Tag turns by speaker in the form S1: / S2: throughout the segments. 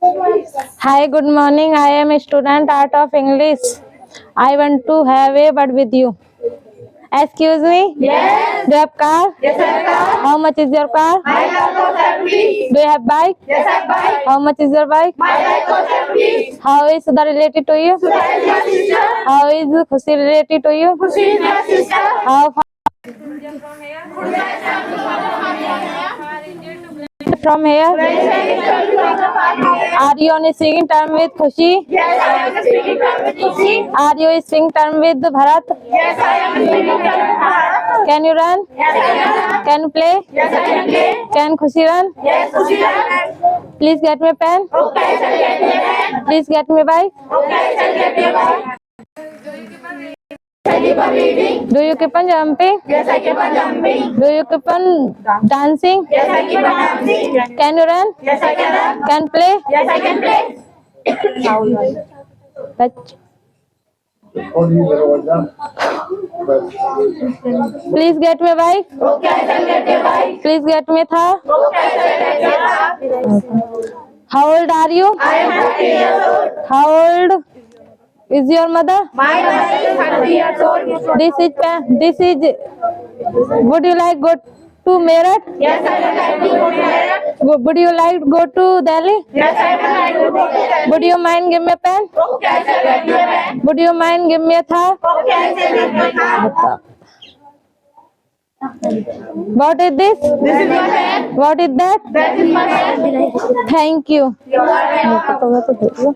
S1: Hi, good morning. I am a student art of English. I want to have a word with you. Excuse me?
S2: Yes.
S1: Do you have car?
S2: Yes, I have car.
S1: How much is your car?
S2: My car costs 70.
S1: Do you have bike?
S2: Yes, I have bike.
S1: How much is your bike?
S2: My bike costs 70.
S1: How is Sudha related to you?
S2: Sudha is my sister.
S1: How is Khushi related to you?
S2: Khushi is my sister.
S1: How far from here? Are you on a singing term with Khushi?
S2: Yes, I am speaking with Khushi.
S1: Are you singing term with Bharat?
S2: Yes, I am speaking with Bharat.
S1: Can you run?
S2: Yes, I can.
S1: Can you play?
S2: Yes, I can play.
S1: Can Khushi run?
S2: Yes, Khushi can.
S1: Please get me a pen.
S2: Okay, I shall get me a pen.
S1: Please get me a bike.
S2: Okay, I shall get me a bike. I keep on reading.
S1: Do you keep on jumping?
S2: Yes, I keep on jumping.
S1: Do you keep on dancing?
S2: Yes, I keep on dancing.
S1: Can you run?
S2: Yes, I can run.
S1: Can play?
S2: Yes, I can play.
S1: Touch. Please get me a bike.
S2: Okay, I shall get a bike.
S1: Please get me a Thar.
S2: Okay, I shall get a Thar.
S1: How old are you?
S2: I am 30 years old.
S1: How old is your mother?
S2: My mother is 30 years old.
S1: This is. Would you like go to Meerut?
S2: Yes, I would like to go to Meerut.
S1: Would you like go to Delhi?
S2: Yes, I would like to go to Delhi.
S1: Would you mind give me a pen?
S2: Okay, I shall get you a pen.
S1: Would you mind give me a Thar?
S2: Okay, I shall get you a Thar.
S1: What is this?
S2: This is your pen.
S1: What is that?
S2: That is my pen.
S1: Thank you.
S2: You are welcome.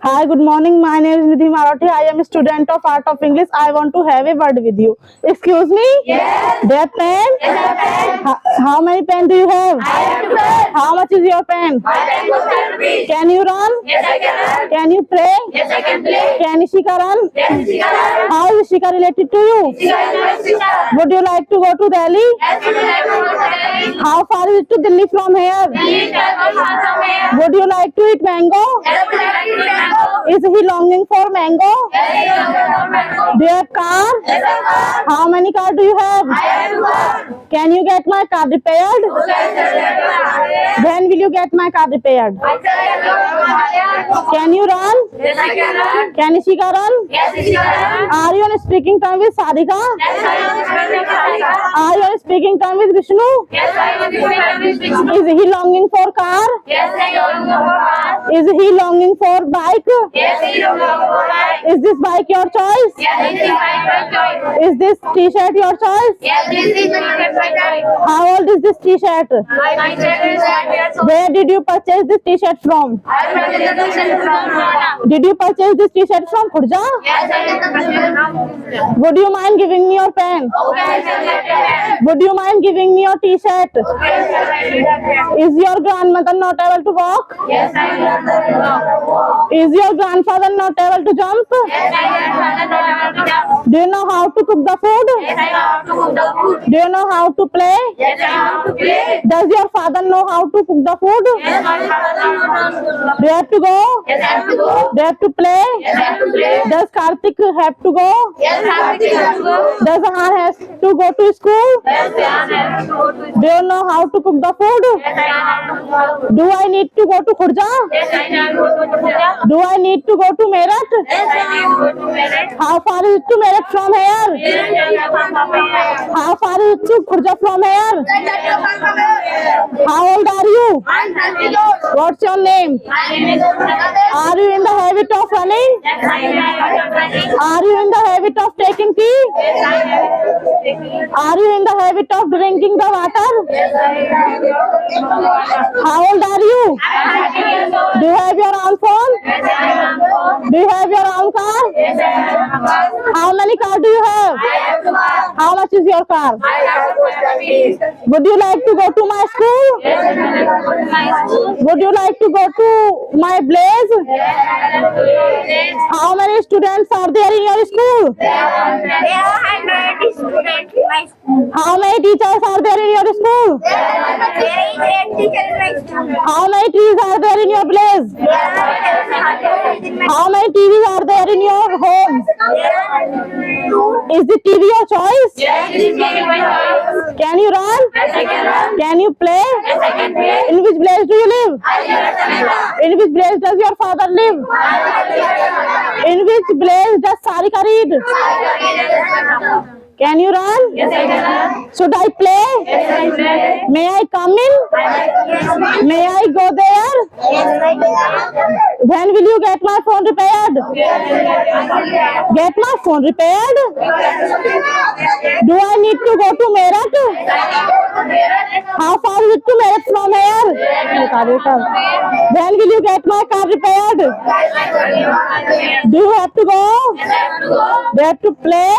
S3: Hi, good morning. My name is Nidhi Marathi. I am a student of Art of English. I want to have a word with you. Excuse me?
S2: Yes.
S3: Do you have pen?
S2: Yes, I have pen.
S3: How many pen do you have?
S2: I have 12.
S3: How much is your pen?
S2: My pen costs 10 rupees.
S3: Can you run?
S2: Yes, I can run.
S3: Can you play?
S2: Yes, I can play.
S3: Can Ishika run?
S2: Yes, she can run.
S3: How is Ishika related to you?
S2: She is my sister.
S3: Would you like to go to Delhi?
S2: Yes, she will like to go to Delhi.
S3: How far is it to Delhi from here?
S2: Delhi is 12 miles from here.
S3: Would you like to eat mango?
S2: Yes, we like to eat mango.
S3: Is he longing for mango?
S2: Yes, we like to eat mango.
S3: Do you have car?
S2: Yes, I have.
S3: How many cars do you have?
S2: I have 1.
S3: Can you get my car repaired?
S2: Okay, I shall get you.
S3: When will you get my car repaired?
S2: I shall get you.
S3: Can you run?
S2: Yes, I can run.
S3: Can Ishika run?
S2: Yes, she can run.
S3: Are you on speaking term with Sadhika?
S2: Yes, I am speaking Sarika.
S3: Are you on speaking term with Vishnu?
S2: Yes, I am speaking.
S3: Is he longing for car?
S2: Yes, I am speaking.
S3: Is he longing for bike?
S2: Yes, I am speaking.
S3: Is this bike your choice?
S2: Yes, this is my choice.
S3: Is this t-shirt your choice?
S2: Yes, this is my choice.
S3: How old is this t-shirt?
S2: My child is 5 years old.
S3: Where did you purchase this t-shirt from?
S2: I am the from Rana.
S3: Did you purchase this t-shirt from Khurja?
S2: Yes, I am the
S3: Would you mind giving me your pen?
S2: Okay, I shall get it.
S3: Would you mind giving me your t-shirt?
S2: Okay, I shall get it.
S3: Is your grandmother not able to walk?
S2: Yes, I am the
S3: Is your grandfather not able to jump?
S2: Yes, I am the
S3: Do you know how to cook the food?
S2: Yes, I have to cook the food.
S3: Do you know how to play?
S2: Yes, I have to play.
S3: Does your father know how to cook the food?
S2: Yes, my father knows.
S3: Do you have to go?
S2: Yes, I have to go.
S3: Do you have to play?
S2: Yes, I have to play.
S3: Does Karthik have to go?
S2: Yes, I have to go.
S3: Does Ahan has to go to school?
S2: Yes, I have to go to
S3: Do you know how to cook the food?
S2: Yes, I have to go.
S3: Do I need to go to Khurja?
S2: Yes, I have to go to Pooja.
S3: Do I need to go to Meerut?
S2: Yes, I have to go to Meerut.
S3: How far is it to Meerut from here? How far is it to Khurja from here? How old are you?
S2: I'm 30 years old.
S3: What's your name?
S2: My name is Pooja.
S3: Are you in the habit of running?
S2: Yes, I am running.
S3: Are you in the habit of taking tea?
S2: Yes, I am.
S3: Are you in the habit of drinking the water?
S2: Yes, I am.
S3: How old are you?
S2: I'm 30 years old.
S3: Do you have your own phone?
S2: Yes, I am.
S3: Do you have your own car?
S2: Yes, I am.
S3: How many cars do you have?
S2: I have to work.
S3: How much is your car?
S2: I have to study.
S3: Would you like to go to my school?
S2: Yes, I have to go to my school.
S3: Would you like to go to my place?
S2: Yes, I have to go.
S3: How many students are there in your school?
S2: There are 100 students in my school.
S3: How many teachers are there in your school?
S2: There is 8 teachers in my school.
S3: How many trees are there in your place?
S2: There are
S3: How many TVs are there in your home? Is the TV your choice? Can you run? Can you play? In which place do you live? In which place does your father live? In which place does Sarika read? Can you run? Should I play? May I come in? May I go there? When will you get my phone repaired? Get my phone repaired? Do I need to go to Meerut? How far is it to Meerut from here? When will you get my car repaired? Do you have to go? Do you have to play?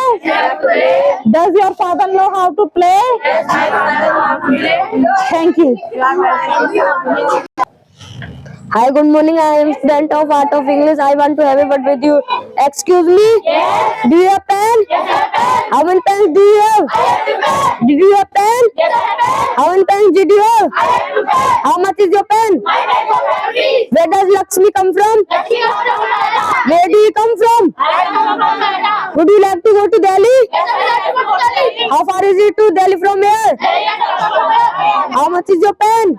S3: Does your father know how to play? Thank you.
S4: Hi, good morning. I am student of Art of English. I want to have a word with you. Excuse me? Yes. Do you have pen? Yes, I have pen. How many pens do you have? I have 2 pens. Did you have pen? Yes, I have pen. How many pens did you have? I have 2 pens. How much is your pen? My pen is 50. Where does Lakshmi come from? Lakshmi comes from Noida. Where do you come from? I come from Noida. Would you like to go to Delhi? Yes, I would like to go to Delhi. How far is it to Delhi from here? How much is your pen?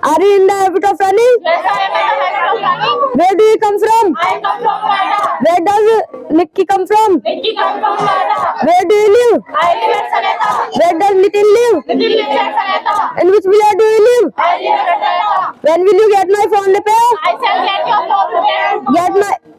S4: Are you in the habit of running? Yes, I am in the habit of running. Where do you come from? I come from Noida. Where does Nikki come from? Nikki comes from Noida. Where do you live? I live at Saneta. Where does Nitin live? Nitin lives at Saneta. In which village do you live? I live at Saneta. When will you get my phone repaired? I shall get your phone repaired.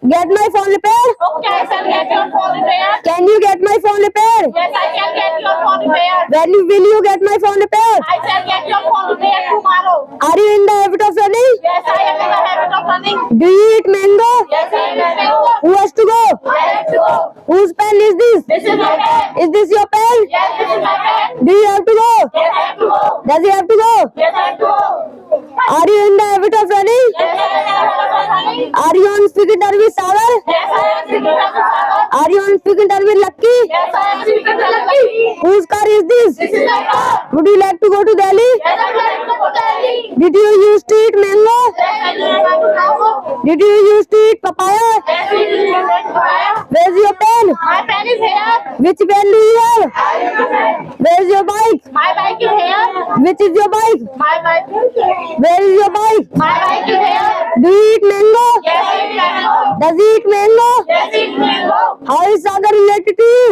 S4: Get my phone repaired? Okay, I shall get your phone repaired. Can you get my phone repaired? Yes, I can get your phone repaired. When will you get my phone repaired? I shall get your phone repaired tomorrow. Are you in the habit of running? Yes, I am in the habit of running. Do you eat mango? Yes, I eat mango. Who has to go? I have to go. Whose pen is this? This is my pen. Is this your pen? Yes, this is my pen. Do you have to go? Yes, I have to go. Does he have to go? Yes, I have to go. Are you in the habit of running? Yes, I am in the habit of running. Are you on speaking terms with Sagar? Yes, I am speaking terms with Sagar. Are you on speaking terms with Lucky? Yes, I am speaking terms with Lucky. Whose car is this? This is my car. Would you like to go to Delhi? Yes, I would like to go to Delhi. Did you used to eat mango? Yes, I did not to mango. Did you used to eat papaya? Yes, we did not eat papaya. Where's your pen? My pen is here. Which pen do you have? I have a pen. Where's your bike? My bike is here. Which is your bike? My bike is here. Where is your bike? My bike is here. Do you eat mango? Yes, I eat mango. Does he eat mango? Yes, he eats mango. How is Sagar related to you?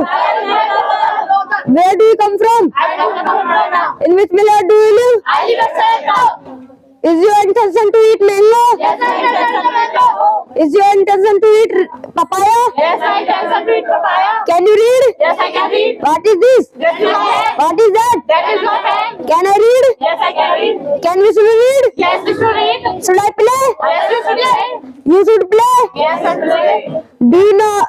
S4: Where do you come from? I come from Noida. In which village do you live? I live at Saneta. Is your intention to eat mango? Yes, I intention to mango. Is your intention to eat papaya? Yes, I intention to eat papaya. Can you read? Yes, I can read. What is this? That is my pen. What is that? That is my pen. Can I read? Yes, I can read. Can we should read? Yes, we should read. Should I play? Yes, we should play. You should play. Yes, I play. Do you know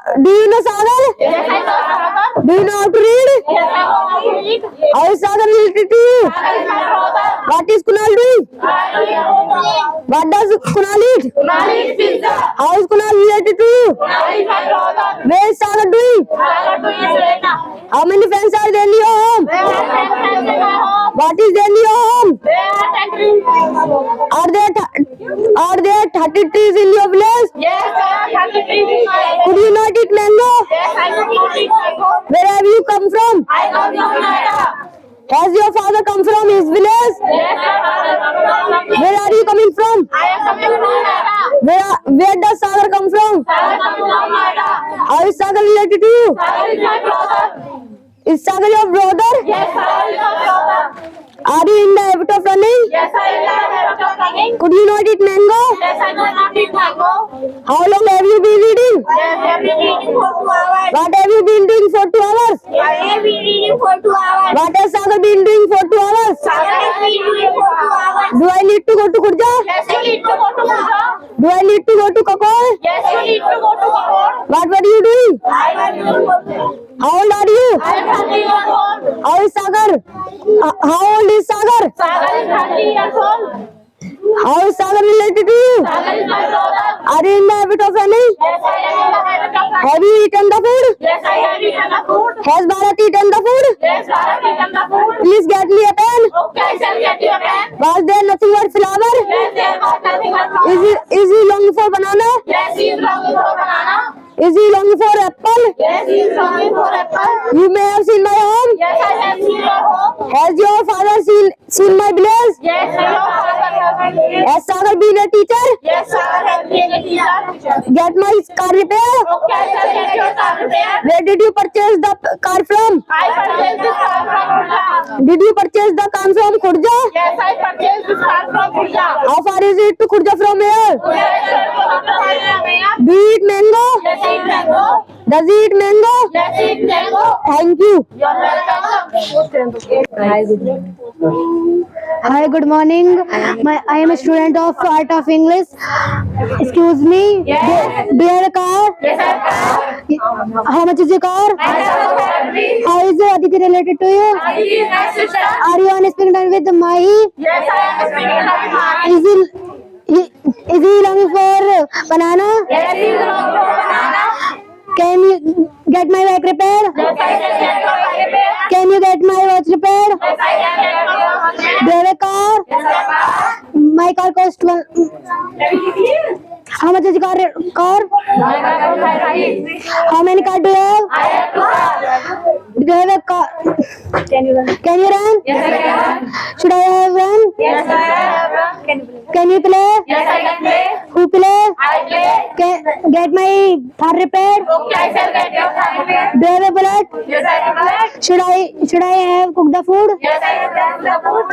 S4: Sagar? Yes, I know Sagar. Do you know how to read? Yes, I know how to read. How is Sagar related to you? Sagar is my brother. What is Kunal doing? What does Kunal eat? Kunal eats pizza. How is Kunal related to you? Kunal is my brother. Where is Sagar doing? Sagar doing Selena. How many fans are there in your home? There are 10 fans in my home. What is there in your home? There are 10 trees. Are there 30 trees in your village? Yes, there are 30 trees in my village. Could you not eat mango? Yes, I could not eat mango. Where have you come from? I come from Noida. Has your father come from his village? Yes, my father comes from my village. Where are you coming from? I am coming from Noida. Where does Sagar come from? Sagar comes from Noida. How is Sagar related to you? Sagar is my brother. Is Sagar your brother? Yes, Sagar is my brother. Are you in the habit of running? Yes, I am in the habit of running. Could you not eat mango? Yes, I could not eat mango. How long have you been reading? Yes, I have been reading for 2 hours. What have you been doing for 2 hours? I have been reading for 2 hours. What has Sagar been doing for 2 hours? Sagar has been reading for 2 hours. Do I need to go to Kurja? Yes, you need to go to Kurja. Do I need to go to Kakor? Yes, you need to go to Kakor. What were you doing? I was doing work. How old are you? I am 30 years old. How is Sagar? How old is Sagar? Sagar is 30 years old. How is Sagar related to you? Sagar is my brother. Are you in the habit of running? Yes, I am in the habit of running. Have you eaten the food? Yes, I have eaten the food. Has Bharat eaten the food? Yes, Bharat eaten the food. Please get me a pen. Okay, I shall get you a pen. Was there nothing but flower? Yes, there was
S2: nothing but flower.
S4: Is he longing for banana?
S2: Yes, he is longing for banana.
S4: Is he longing for apple?
S2: Yes, he is longing for apple.
S4: You may have seen my home.
S2: Yes, I have seen your home.
S4: Has your father seen my village?
S2: Yes, your father has been.
S4: Has Sagar been a teacher?
S2: Yes, Sagar has been a teacher.
S4: Get my car repaired.
S2: Okay, sir, get your car repaired.
S4: Where did you purchase the car from?
S2: I purchased this car from Khurja.
S4: Did you purchase the car from Khurja?
S2: Yes, I purchased this car from Khurja.
S4: How far is it to Khurja from here?
S2: Yes, sir,
S4: Do you eat mango?
S2: yes, eat mango.
S4: Does he eat mango?
S2: Yes, eat mango.
S4: Thank you.
S2: You're welcome.
S3: Hi, good morning. I am a student of Art of English. Excuse me.
S2: Yes.
S3: Do you have a car?
S2: Yes, I have.
S3: How much is your car?
S2: I have a family.
S3: How is Aditi related to you?
S2: Aditi is my sister.
S3: Are you on speaking time with Mahi?
S2: Yes, I am speaking of Mari.
S3: Is he longing for banana?
S2: Yes, he is longing for banana.
S3: Can you get my bike repaired?
S2: Yes, I can get your bike repaired.
S3: Can you get my watch repaired?
S2: Yes, I can get your watch repaired.
S3: Do you have a car?
S2: Yes, I have.
S3: My car cost one. How much is car?
S2: I have a family.
S3: How many cars do you have?
S2: I have 2 cars.
S3: Do you have a car? Can you run?
S2: Yes, I can.
S3: Should I have run?
S2: Yes, I have.
S3: Can you play?
S2: Yes, I can play.
S3: Who play?
S2: I play.
S3: Can get my car repaired?
S2: Okay, I shall get your car repaired.
S3: Do you have a bullet?
S2: Yes, I have black.
S3: Should I have cooked the food?
S2: Yes, I have done the food.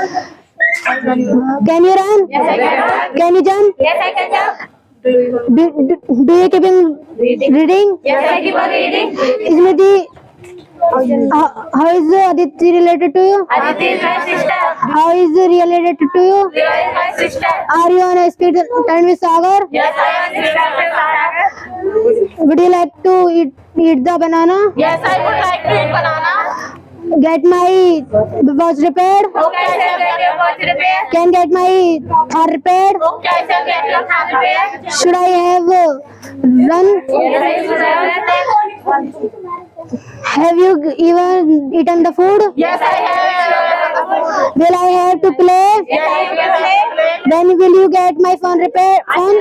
S3: Can you run?
S2: Yes, I can run.
S3: Can you jump?
S2: Yes, I can jump.
S3: Do you keep in reading?
S2: Yes, I keep on reading.
S3: Smriti, how is Aditi related to you?
S2: Aditi is my sister.
S3: How is related to you?
S2: Ria is my sister.
S3: Are you on a speed time with Sagar?
S2: Yes, I am sister with Sagar.
S3: Would you like to eat the banana?
S2: Yes, I would like to eat banana.
S3: Get my watch repaired?
S2: Okay, I shall get your watch repaired.
S3: Can get my car repaired?
S2: Okay, I shall get your car repaired.
S3: Should I have run?
S2: Yes, I should have.
S3: Have you even eaten the food?
S2: Yes, I have.
S3: Will I have to play?
S2: Yes, I will play.
S3: When will you get my phone repaired? Phone?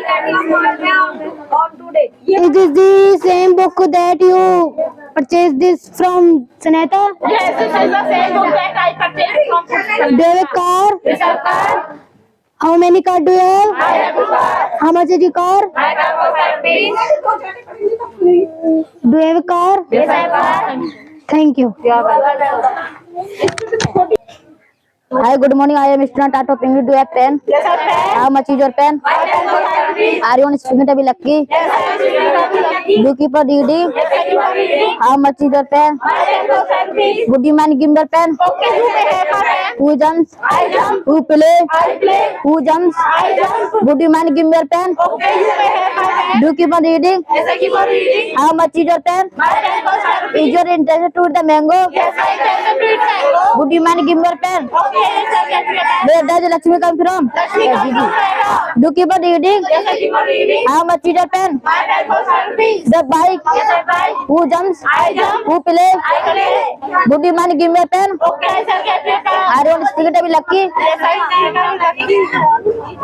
S3: Is this the same book that you purchased this from Saneta?
S2: Yes, this is the same book that I purchased from Saneta.
S3: Do you have a car?
S2: Yes, I have car.
S3: How many cars do you have?
S2: I have 2 cars.
S3: How much is your car?
S2: I have a family.
S3: Do you have a car?
S2: Yes, I have car.
S3: Thank you. Hi, good morning. I am student Art of English. Do you have pen?
S2: Yes, I have.
S3: How much is your pen?
S2: I have a family.
S3: Are you on speaking table lucky?
S2: Yes, I am speaking of lucky.
S3: Do you keep on reading?
S2: Yes, I keep on reading.
S3: How much is your pen?
S2: I have a family.
S3: Would you mind give me your pen?
S2: Okay, you may have my pen.
S3: Who jumps?
S2: I jump.
S3: Who play?
S2: I play.
S3: Who jumps?
S2: I jump.
S3: Would you mind give me your pen?
S2: Okay, you may have my pen.
S3: Do you keep on reading?
S2: Yes, I keep on reading.
S3: How much is your pen?
S2: My pen was
S3: Is your interested to eat the mango?
S2: Yes, I can read mango.
S3: Would you mind give me your pen?
S2: Okay, yes, I can read.
S3: Where does Lakshmi come from?
S2: Lakshmi comes from Canada.
S3: Do you keep on reading?
S2: Yes, I keep on reading.
S3: How much is your pen?
S2: My pen was
S3: The bike.
S2: Yes, I buy.
S3: Who jumps?
S2: I jump.
S3: Who play?
S2: I play.
S3: Would you mind give me your pen?
S2: Okay, I shall get your pen.
S3: I don't speak it lucky.
S2: Yes, I see lucky.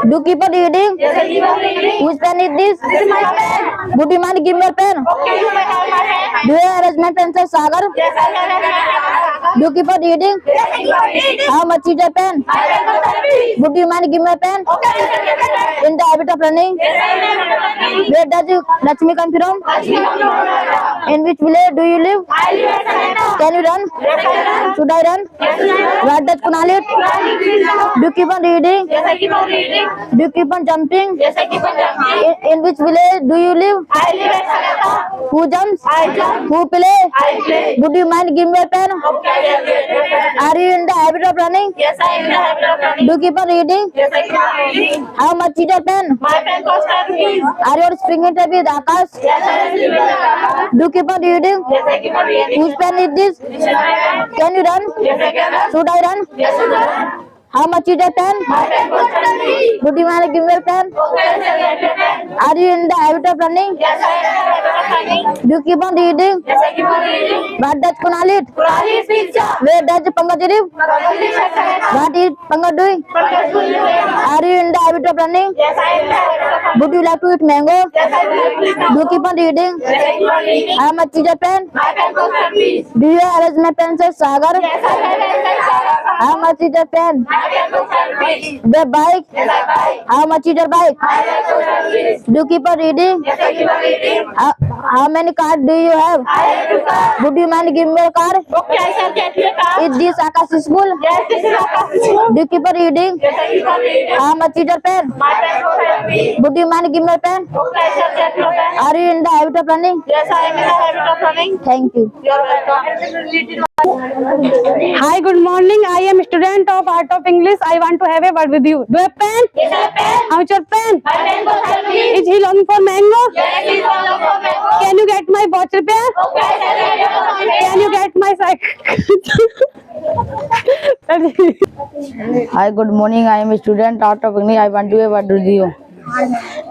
S3: Do you keep on reading?
S2: Yes, I keep on reading.
S3: Whose pen is this?
S2: This is my pen.
S3: Would you mind give me your pen?
S2: Okay, you may have my pen.
S3: Do you have arrangement pencil Sagar?
S2: Yes, I can have my pen.
S3: Do you keep on reading?
S2: Yes, I keep on reading.
S3: How much is your pen?
S2: I have a family.
S3: Would you mind give me a pen?
S2: Okay, I shall get my pen.
S3: In the habit of running?
S2: Yes, I have a family.
S3: Where does Lakshmi come from?
S2: Lakshmi comes from Canada.
S3: In which village do you live?
S2: I live at Canada.
S3: Can you run?
S2: Yes, I can.
S3: Should I run?
S2: Yes, I can.
S3: What does Kunal eat? Do you keep on reading?
S2: Yes, I keep on reading.
S3: Do you keep on jumping?
S2: Yes, I keep on jumping.
S3: In which village do you live?
S2: I live at Canada.
S3: Who jumps?
S2: I jump.
S3: Who play?
S2: I play.
S3: Would you mind give me a pen?
S2: Okay, I shall get your pen.
S3: Are you in the habit of running?
S2: Yes, I am in the habit of running.
S3: Do you keep on reading?
S2: Yes, I keep on reading.
S3: How much is your pen?
S2: My pen costs 10 rupees.
S3: Are you on spring it with Akash?
S2: Yes, I am living in Canada.
S3: Do you keep on reading?
S2: Yes, I keep on reading.
S3: Whose pen is this?
S2: This is my pen.
S3: Can you run?
S2: Yes, I can run.
S3: Should I run?
S2: Yes, I can.
S3: How much is your pen?
S2: My pen costs 10 rupees.
S3: Would you mind give me your pen?
S2: Okay, I shall get your pen.
S3: Are you in the habit of running?
S2: Yes, I am in the habit of running.
S3: Do you keep on reading?
S2: Yes, I keep on reading.
S3: What does Kunal eat?
S2: Kurani is pizza.
S3: Where does Pankaj live?
S2: Kurani is Canada.
S3: What is Pankaj doing?
S2: Pankaj will live.
S3: Are you in the habit of
S4: of running?
S2: Yes, I am in the habit of running.
S4: Would you like to eat mango?
S2: Yes, I would like to eat
S4: Do
S2: mango.
S4: you keep on reading?
S2: Yes, I keep on reading.
S4: How much is your pen?
S2: My pen costs 10 rupees.
S4: Do you arrange my pencil, Sagar?
S2: Yes, I have a pen.
S4: How much is your pen?
S2: My pen costs 10 rupees.
S4: The bike?
S2: Yes, I buy.
S4: How much is your bike?
S2: My pen costs 10 rupees.
S4: Do you keep on reading?
S2: Yes, I keep on reading.
S4: How many cards do you have?
S2: I have 2 cards.
S4: Would you mind giving me a card?
S2: Okay, I shall get you a card.
S4: Is this Akash school?
S2: Yes, this is Akash school.
S4: Do you keep on reading?
S2: Yes, I keep on reading.
S4: How much is your pen?
S2: My pen costs 10 rupees.
S4: Would you mind giving me a pen?
S2: Okay, I shall get you a pen.
S4: Are you in the habit of running?
S2: Yes, I am in the habit of running.
S4: Thank you.
S2: You are welcome.
S3: Hi, good morning. I am student of Art of English. I want to have a word with you. Do you have pen?
S2: Yes, I have pen.
S3: How much your pen?
S2: My pen costs 10 rupees.
S3: Is he longing for mango?
S2: Yes, please follow for mango.
S3: Can you get my watch repair?
S2: Okay, I shall get you a pen.
S3: Can you get my cycle?
S4: Hi, good morning. I am a student Art of English. I want to have a word with you.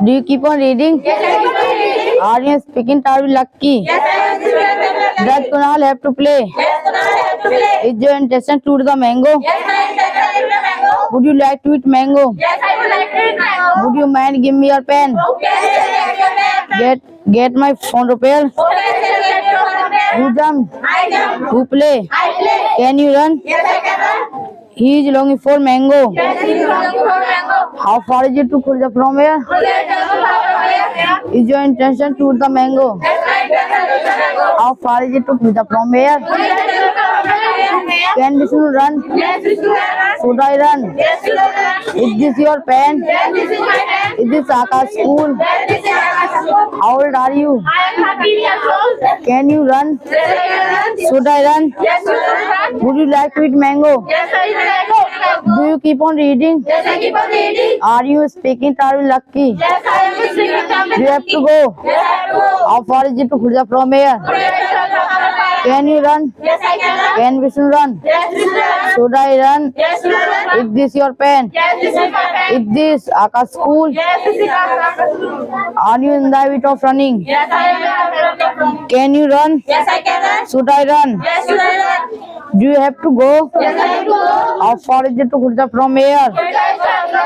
S4: Do you keep on reading?
S2: Yes, I keep on reading.
S4: Are you speaking? Are you lucky?
S2: Yes, I am student.
S4: Does Kunal have to play?
S2: Yes, now I have to play.
S4: Is your intention to eat the mango?
S2: Yes, I am taking the mango.
S4: Would you like to eat mango?
S2: Yes, I would like to eat mango.
S4: Would you mind give me your pen?
S2: Okay, I shall get you a pen.
S4: Get my phone repair.
S2: Okay, I shall get you a pen.
S4: Who jump?
S2: I jump.
S4: Who play?
S2: I play.
S4: Can you run?
S2: Yes, I can run.
S4: He is longing for mango.
S2: Yes, he is longing for mango.
S4: How far is it to Khurja from here?
S2: Okay, I shall go from here.
S4: Is your intention to eat the mango?
S2: Yes, I can eat the mango.
S4: How far is it to Khurja from here?
S2: Okay, I shall go from here.
S4: Can Vishnu run?
S2: Yes, we should run.
S4: Should I run?
S2: Yes, we should run.
S4: Is this your pen?
S2: Yes, this is my pen.
S4: Is this Akash school?
S2: Yes, this is our school.
S4: How old are you?
S2: I am 13 years old.
S4: Can you run?
S2: Yes, I can run.
S4: Should I run?
S2: Yes, we should run.
S4: Would you like to eat mango?
S2: Yes, I can.
S4: Do you keep on reading?
S2: Yes, I keep on reading.
S4: Are you speaking? Are you lucky?
S2: Yes, I am speaking.
S4: Do you have to go?
S2: Yes, I have to go.
S4: How far is it to Khurja from here?
S2: Okay, I shall go from here.
S4: Can you run?
S2: Yes, I can run.
S4: Can Vishnu run?
S2: Yes, we should run.
S4: Should I run?
S2: Yes, we should run.
S4: Is this your pen?
S2: Yes, this is my pen.
S4: Is this Akash school?
S2: Yes, this is our school.
S4: Are you in the habit of running?
S2: Yes, I am.
S4: Can you run?
S2: Yes, I can run.
S4: Should I run?
S2: Yes, should I run?
S4: Do you have to go?
S2: Yes, I have to go.
S4: How far is it to Khurja from here?
S2: Yes, I shall go.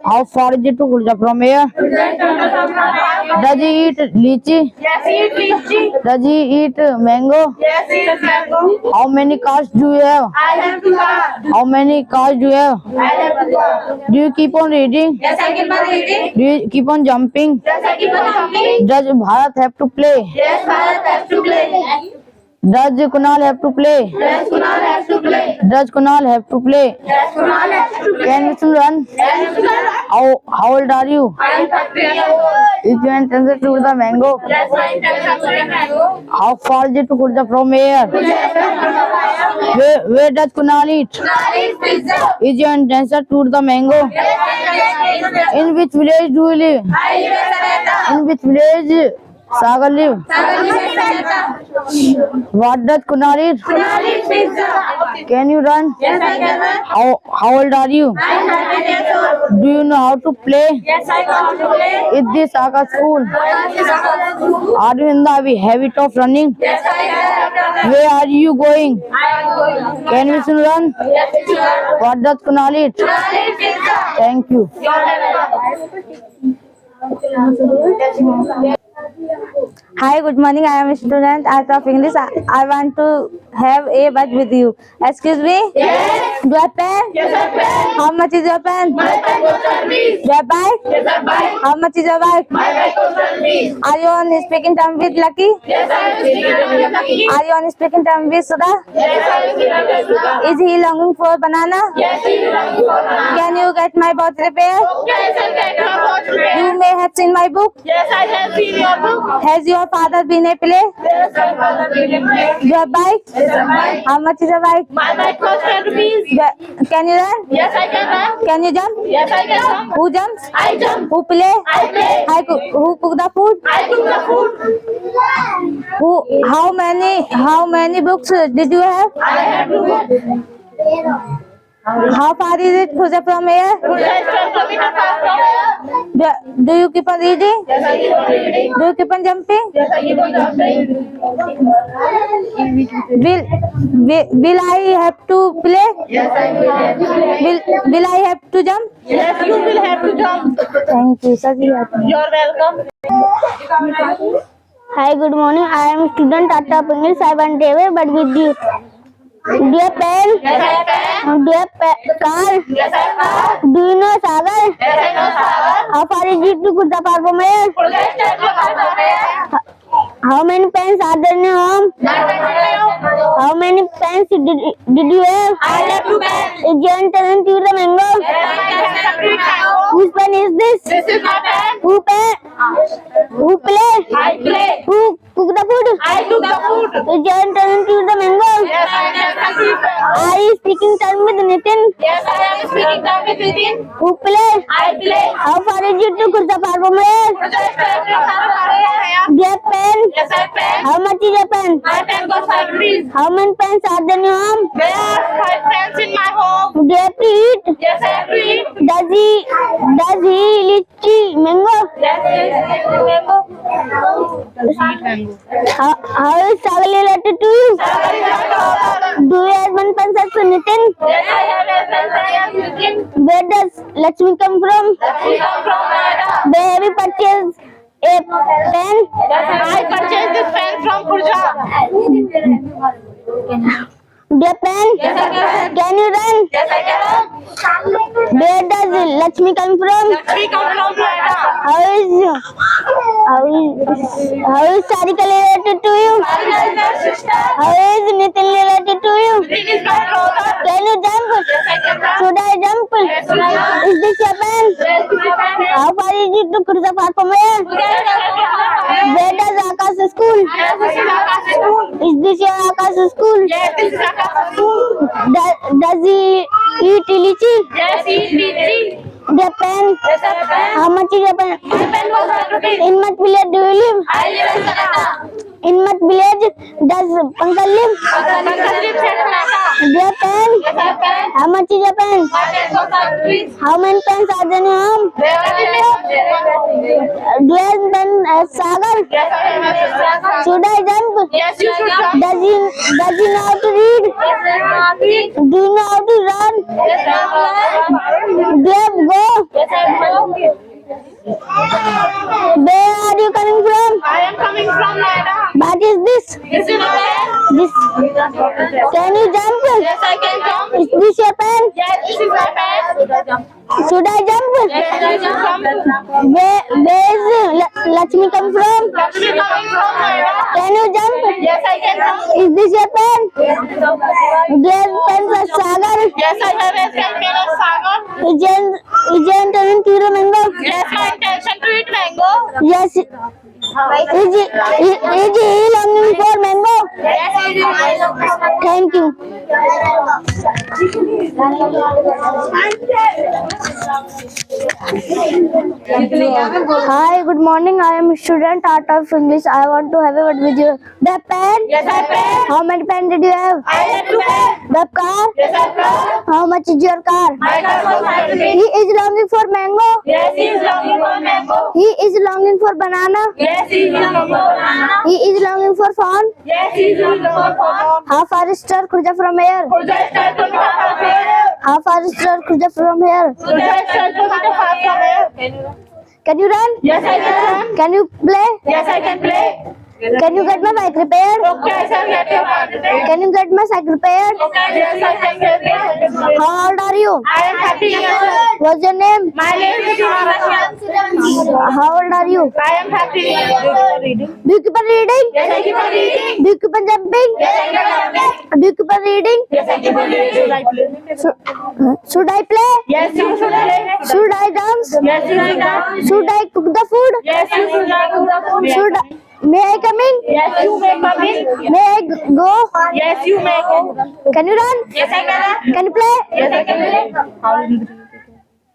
S4: How far is it to Khurja from here? Does he eat lychee?
S2: Yes, eat lychee.
S4: Does he eat mango?
S2: Yes, eat mango.
S4: How many cars do you have?
S2: I have 2 cars.
S4: How many cars do you have?
S2: I have 2 cars.
S4: Do you keep on reading?
S2: Yes, I keep on reading.
S4: Do you keep on jumping?
S2: Yes, I keep on jumping.
S4: Does Bharat have to play?
S2: Yes, Bharat has to play.
S4: Does Kunal have to play?
S2: Yes, Kunal has to play.
S4: Does Kunal have to play?
S2: Yes, Kunal has to play.
S4: Can Vishnu run?
S2: Yes, Kunal.
S4: How old are you?
S2: I am 30 years old.
S4: Is your intention to eat the mango?
S2: Yes, my intention to eat mango.
S4: How far is it to Khurja from here? Where does Kunal eat?
S2: Kunal eats pizza.
S4: Is your intention to eat the mango?
S2: Yes, I eat pizza.
S4: In which village do you live?
S2: I live in Sarita.
S4: In which village Sagar live?
S2: Sagar lives in Sarita.
S4: What does Kunal eat?
S2: Kunal eats pizza.
S4: Can you run?
S2: Yes, I can run.
S4: How old are you?
S2: I am 13 years old.
S4: Do you know how to play?
S2: Yes, I know how to play.
S4: Is this Akash school?
S2: Yes, I
S4: Are you in the habit of running?
S2: have.
S4: Where are you going?
S2: I am going.
S4: Can Vishnu run?
S2: Yes, it's your.
S4: What does Kunal eat?
S2: Kunal eats pizza.
S4: Thank you.
S2: You are welcome.
S1: Hi, good morning. I am a student Art of English. I want to have a word with you. Excuse me?
S2: Yes.
S1: Do you have pen?
S2: Yes, I pen.
S1: How much is your pen?
S2: My pen goes on me.
S1: Do you have bike?
S2: Yes, I buy.
S1: How much is your bike?
S2: My pen goes on me.
S1: Are you on speaking term with Lucky?
S2: Yes, I am speaking to Lucky.
S1: Are you on speaking term with Sudha?
S2: Yes, I am speaking to Lucky.
S1: Is he longing for banana?
S2: Yes, he is looking for banana.
S1: Can you get my boat repair?
S2: Yes, I get your watch repair.
S1: You may have seen my book.
S2: Yes, I have seen your book.
S1: Has your father been a play?
S2: Yes, my father will play.
S1: Your bike?
S2: Yes, I buy.
S1: How much is your bike?
S2: My bike costs 10 rupees.
S1: Can you run?
S2: Yes, I can run.
S1: Can you jump?
S2: Yes, I can jump.
S1: Who jumps?
S2: I jump.
S1: Who play?
S2: I play.
S1: Who cook the food?
S2: I cook the food.
S1: Who? How many books did you have?
S2: I have to go.
S1: How far is it Khurja from here?
S2: Khurja is 12 kilometers far from here.
S1: Do you keep on reading?
S2: Yes, I keep on reading.
S1: Do you keep on jumping?
S2: Yes, I keep on jumping.
S1: Will I have to play?
S2: Yes, I will have to play.
S1: Will I have to jump?
S2: Yes, you will have to jump.
S1: Thank you, sir.
S2: You're welcome.
S4: Hi, good morning. I am student Art of English. I want to have a word with you. Do you have pen?
S2: Yes, I have pen.
S4: Do you have car?
S2: Yes, I have car.
S4: Do you know Sagar?
S2: Yes, I know Sagar.
S4: How far is it to Khurja Park from here?
S2: Khurja is 12 kilometers from here.
S4: How many pens are there in your home? How many pens did you have?
S2: I have 2 pens.
S4: Is your turn to the mango?
S2: Yes, I have complete mango.
S4: Whose pen is this?
S2: This is my pen.
S4: Who play?
S2: I play.
S4: Who cook the food?
S2: I cook the food.
S4: Is your turn to the mango?
S2: Yes, I have complete mango.
S4: Are you speaking turn with Nitin?
S2: Yes, I am speaking time with Nitin.
S4: Who play?
S2: I play.
S4: How far is it to Khurja Park from here?
S2: Khurja is 12 kilometers from here.
S4: Do you have pen?
S2: Yes, I have pen.
S4: How much is your pen?
S2: My pen costs 5 rupees.
S4: How many pens are there in your home?
S2: There are 5 pens in my home.
S4: Do you have to eat?
S2: Yes, I have to eat.
S4: Does he lychee mango?
S2: Yes, mango.
S4: How is Sagar related to you?
S2: Sagar is my daughter.
S4: Do you have one pen such as Nitin?
S2: Yes, I have a pen. I am Nitin.
S4: Where does Lakshmi come from?
S2: We come from Noida.
S4: Where have you purchased a pen?
S2: I purchased this pen from Khurja.
S4: Do you have pen?
S2: Yes, I can.
S4: Can you run?
S2: Yes, I can.
S4: Where does Lakshmi come from?
S2: We come from Noida.
S4: How is Sarika related to you?
S2: Sarika is my sister.
S4: How is Nitin related to you?
S2: Nitin is my brother.
S4: Can you jump?
S2: Yes, I can run.
S4: Should I jump?
S2: Yes, you can.
S4: Is this your pen?
S2: Yes, my pen.
S4: How far is it to Khurja Park from here? Where does Akash school?
S2: Yes, this is Akash school.
S4: Is this your Akash school?
S2: Yes, this is Akash school.
S4: Does he eat lychee?
S2: Yes, he is Nitin.
S4: The pen?
S2: Yes, I have pen.
S4: How much is your pen?
S2: My pen was 5 rupees.
S4: In what village do you live?
S2: I live in Sanata.
S4: In what village does Pankaj live?
S2: Pankaj lives in Sanata.
S4: Do you have pen?
S2: Yes, I have pen.
S4: How much is your pen?
S2: My pen was 5 rupees.
S4: How many pens are there in your home?
S2: There are
S4: Do you have pen Sagar?
S2: Yes, I have a sister.
S4: Should I jump?
S2: Yes, you should jump.
S4: Does he know how to read?
S2: Yes, I have read.
S4: Do you know how to run?
S2: Yes, I have
S4: Do you have go?
S2: Yes, I have
S4: Where are you coming from?
S2: I am coming from Noida.
S4: What is this?
S2: This is my pen.
S4: This. Can you jump?
S2: Yes, I can jump.
S4: Is this your pen?
S2: Yes, this is my pen.
S4: Should I jump?
S2: Yes, I can jump.
S4: Where is Lakshmi come from?
S2: Lakshmi coming from Noida.
S4: Can you jump?
S2: Yes, I can jump.
S4: Is this your pen? Do you have pen for Sagar?
S2: Yes, I have a pen of Sagar.
S4: Is your intention to eat mango?
S2: Yes, my intention to eat mango.
S4: Yes. Is he longing for mango?
S2: Yes, it is.
S4: Thank you. Hi, good morning. I am student Art of English. I want to have a word with you. The pen?
S2: Yes, I have pen.
S4: How many pen did you have?
S2: I have 2 pens.
S4: The car?
S2: Yes, I have car.
S4: How much is your car?
S2: My car was 5
S4: He
S2: rupees.
S4: is longing for mango.
S2: Yes, he is longing for mango.
S4: He is longing for banana.
S2: Yes, he is longing for banana.
S4: He is longing for phone.
S2: Yes, he is longing for phone.
S4: How far is Star Khurja from here?
S2: Khurja is 12 kilometers far from here.
S4: How far is Star Khurja from here?
S2: Khurja is 12 kilometers far from here.
S4: Can you run?
S2: Yes, I can run.
S4: Can you play?
S2: Yes, I can play.
S4: Can you get my bike repaired?
S2: Okay, I shall get your car repaired.
S4: Can you get my cycle repaired?
S2: Okay, yes, I can get it.
S4: How old are you?
S2: I am 30 years old.
S4: What's your name?
S2: My name is Rashid.
S4: How old are you?
S2: I am 30 years old.
S4: Do you keep on reading?
S2: Yes, I keep on reading.
S4: Do you keep on jumping?
S2: Yes, I keep on jumping.
S4: Do you keep on reading?
S2: Yes, I keep on reading.
S4: Should I play?
S2: Yes, you should play.
S4: Should I dance?
S2: Yes, you should dance.
S4: Should I cook the food?
S2: Yes, you should dance.
S4: Should may I come in?
S2: Yes, you may come in.
S4: May I go?
S2: Yes, you may go.
S4: Can you run?
S2: Yes, I can run.
S4: Can you play?
S2: Yes, I can play.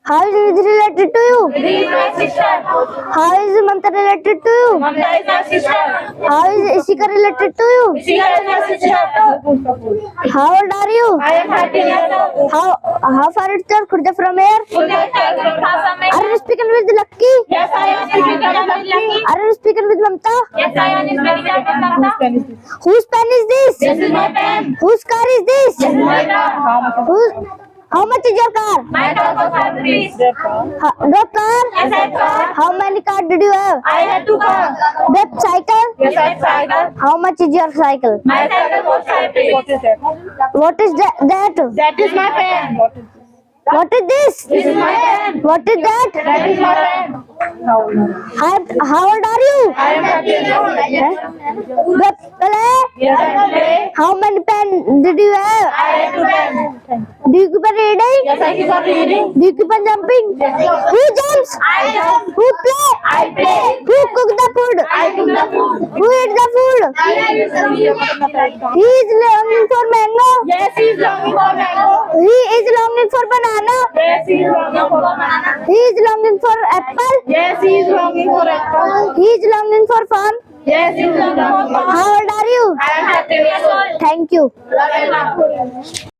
S4: How is Nidhi related to you?
S2: Nidhi is my sister.
S4: How is Mamta related to you?
S2: Mamta is my sister.
S4: How is Ishika related to you?
S2: Ishika is my sister.
S4: How old are you?
S2: I am 13 years old.
S4: How far is your Khurda from here? Are you speaking with Lucky?
S2: Yes, I am speaking with Lucky.
S4: Are you speaking with Mamta?
S2: Yes, I am speaking with Mamta.
S4: Whose pen is this?
S2: This is my pen.
S4: Whose car is this?
S2: This is my car.
S4: How much is your car?
S2: My car was 5 rupees.
S4: Your car?
S2: Yes, I have car.
S4: How many cars did you have?
S2: I had 2 cars.
S4: That cycle?
S2: Yes, I have cycle.
S4: How much is your cycle?
S2: My cycle was 5 rupees.
S4: What is that?
S2: That is my pen.
S4: What is this?
S2: This is my pen.
S4: What is that?
S2: That is my pen.
S4: How old are you?
S2: I am 13 years old. Yes, I am play.
S4: How many pens did you have?
S2: I have 2 pens.
S4: Do you keep on reading?
S2: Yes, I keep on reading.
S4: Do you keep on jumping? Who jumps?
S2: I jump.
S4: Who play?
S2: I play.
S4: Who cook the food?
S2: I cook the food.
S4: Who eat the food? He is longing for mango.
S2: Yes, he is longing for mango.
S4: He is longing for banana.
S2: Yes, he is longing for banana.
S4: He is longing for apple.
S2: Yes, he is longing for apple.
S4: He is longing for fun.
S2: Yes, he is longing for
S4: How old are you?
S2: I am 13 years old.
S4: Thank you.
S2: Love you.